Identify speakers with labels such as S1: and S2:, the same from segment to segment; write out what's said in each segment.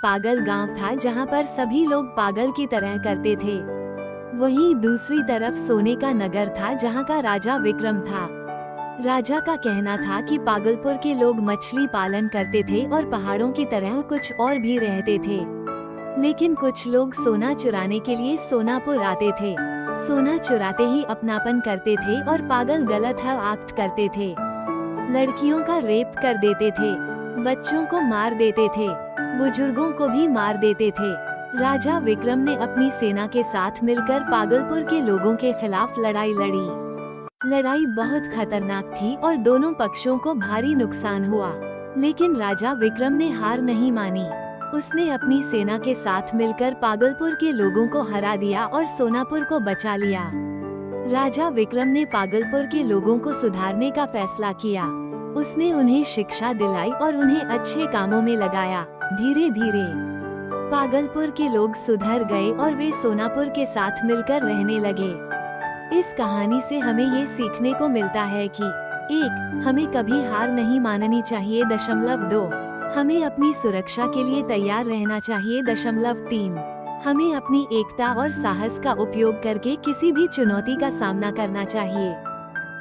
S1: पागल गांव था जहां पर सभी लोग पागल की तरह करते थे। वहीं दूसरी तरफ सोने का नगर था जहां का राजा विक्रम था। राजा का कहना था कि पागलपुर के लोग मछली पालन करते थे और पहाड़ों की तरह कुछ और भी रहते थे। लेकिन कुछ लोग सोना चुराने के लिए सोनापुर आते थे। सोना चुराते ही अपनापन करते थे और पागल गलत एक्ट करते थे। लड़कियों का रेप कर देते थे, बच्चों को मार देते थे, बुजुर्गों को भी मार देते थे। राजा विक्रम ने अपनी सेना के साथ मिलकर पागलपुर के लोगों के खिलाफ लड़ाई लड़ी। लड़ाई बहुत खतरनाक थी और दोनों पक्षों को भारी नुकसान हुआ। लेकिन राजा विक्रम ने हार नहीं मानी। उसने अपनी सेना के साथ मिलकर पागलपुर के लोगों को हरा दिया और सोनापुर को बचा लिया। राजा विक्रम ने पागलपुर के लोगों को सुधारने का फैसला किया। उसने उन्हें शिक्षा दिलाई और उन्हें अच्छे कामों में लगाया। धीरे धीरे पागलपुर के लोग सुधर गए और वे सोनापुर के साथ मिलकर रहने लगे। इस कहानी से हमें ये सीखने को मिलता है कि 1. हमें कभी हार नहीं माननी चाहिए। 2. हमें अपनी सुरक्षा के लिए तैयार रहना चाहिए। 3. हमें अपनी एकता और साहस का उपयोग करके किसी भी चुनौती का सामना करना चाहिए।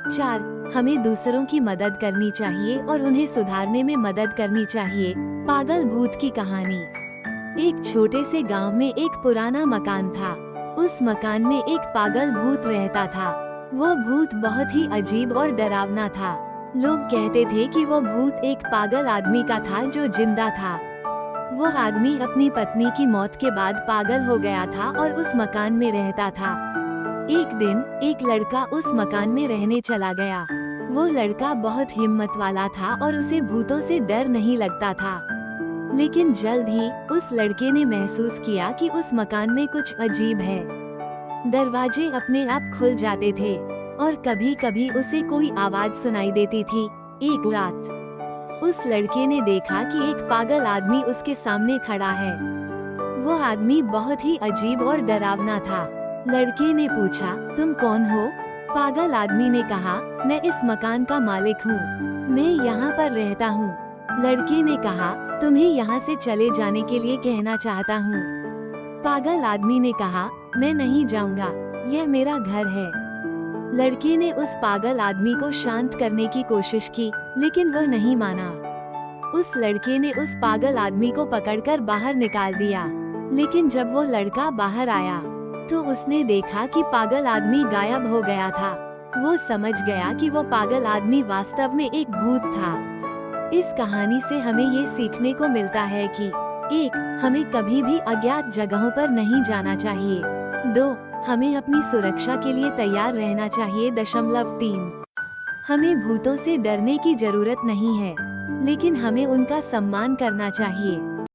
S1: 4. हमें दूसरों की मदद करनी चाहिए और उन्हें सुधारने में मदद करनी चाहिए। पागल भूत की कहानी। एक छोटे से गांव में एक पुराना मकान था। उस मकान में एक पागल भूत रहता था। वो भूत बहुत ही अजीब और डरावना था। लोग कहते थे कि वो भूत एक पागल आदमी का था जो जिंदा था। वो आदमी अपनी पत्नी की मौत के बाद पागल हो गया था और उस मकान में रहता था। एक दिन एक लड़का उस मकान में रहने चला गया। वो लड़का बहुत हिम्मत वाला था और उसे भूतों से डर नहीं लगता था। लेकिन जल्द ही उस लड़के ने महसूस किया कि उस मकान में कुछ अजीब है। दरवाजे अपने आप खुल जाते थे और कभी कभी उसे कोई आवाज सुनाई देती थी। एक रात उस लड़के ने देखा कि एक पागल आदमी उसके सामने खड़ा है। वो आदमी बहुत ही अजीब और डरावना था। लड़के ने पूछा, तुम कौन हो? पागल आदमी ने कहा, मैं इस मकान का मालिक हूँ। मैं यहाँ पर रहता हूँ। लड़के ने कहा, तुम्हें यहाँ से चले जाने के लिए कहना चाहता हूँ। पागल आदमी ने कहा, मैं नहीं जाऊँगा, यह मेरा घर है। लड़के ने उस पागल आदमी को शांत करने की कोशिश की, लेकिन वह नहीं माना। उस लड़के ने उस पागल आदमी को पकड़कर बाहर निकाल दिया। लेकिन जब वो लड़का बाहर आया तो उसने देखा कि पागल आदमी गायब हो गया था। वो समझ गया कि वो पागल आदमी वास्तव में एक भूत था। इस कहानी से हमें ये सीखने को मिलता है कि 1. हमें कभी भी अज्ञात जगहों पर नहीं जाना चाहिए। 2. हमें अपनी सुरक्षा के लिए तैयार रहना चाहिए। 3. हमें भूतों से डरने की जरूरत नहीं है, लेकिन हमें उनका सम्मान करना चाहिए।